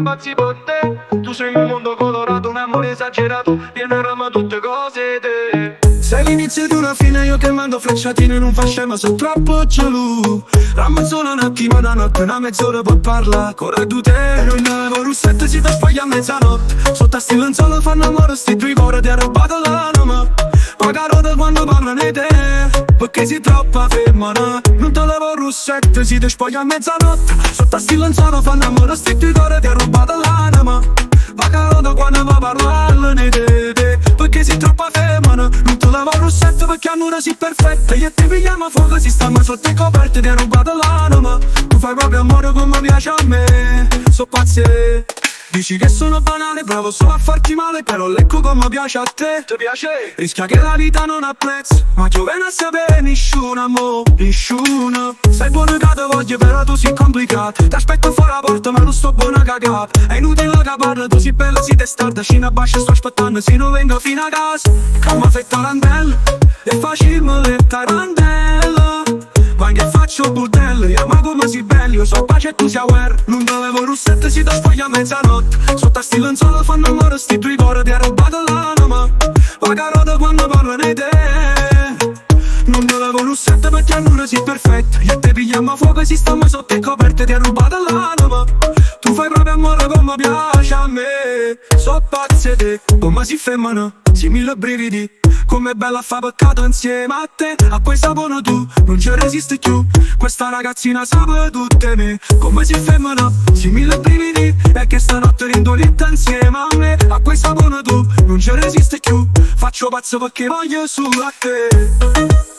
pazzi per te. Tu sei un mondo colorato, un amore esagerato, pieno tutte cose te. Sei l'inizio di una fine, io che mando frecciatine in un fasce ma sono troppo gialù. Ramma solo un attimo da notte, una mezz'ora per parlare. Corre tu te, non avevo russetto, si ti spoglia a mezzanotte. Sotto a stile solo fanno amore, sti due cuori ti ha rubato l'anima. Pagano da quando parlano di te, perché sei troppo femmina. Non te levo russetto, si ti spoglia a mezzanotte. Sotto a stile solo fanno amore, sti due cuori ti ha rubato l'anima. Pagano da quando parlano di te, perché sei troppo femmina. Non te levo russetto perché a nulla sei perfetta. Io ti pigliamo a fuoco, si stanno sotto le coperte, ti ha rubato l'anima. Tu fai proprio amore come piace a me, so pazze. Dici che sono banale, bravo solo a farti male, però lecco come piace a te. Ti piace? Rischia che la vita non ha prezzo, ma giovane a sapere nessuno, amore, nessuno. Sei buono che te voglio, però tu sei complicato. Ti aspetto fuori la porta, ma non sto buona cagata. È inutile che parli, tu sei bella, sei testarda. Scina a bascia, sto aspettando, se non vengo fino a casa. Come fai tarantella, e facciamo le tarantelle. Quando faccio bordello, io ma come si belli. Io so pace e tu sia guerra. Non dovevo russette, si da spoglia a mezzanotte. Sotto a stile solo fanno amore, sti due cuori ti ha rubato l'anima. Pagano da quando parlano di te. Non dovevo russette perché a nulla sei perfetta. Io te pigliamo a fuoco e si stiamo sotto le coperte, ti ha rubato l'anima. Tu fai proprio amore come piace a me. So pazze te, come si femmina, si mille brividi. Com'è bella fa peccato insieme a te. A poi sapono tu, non ci resisti più. Questa ragazzina sa tutte me. Come si femmina, si mille brividi. E che stanotte rindolitta insieme a me. A poi sapono tu, non ci resisti più. Faccio pazzo perché voglio su a te.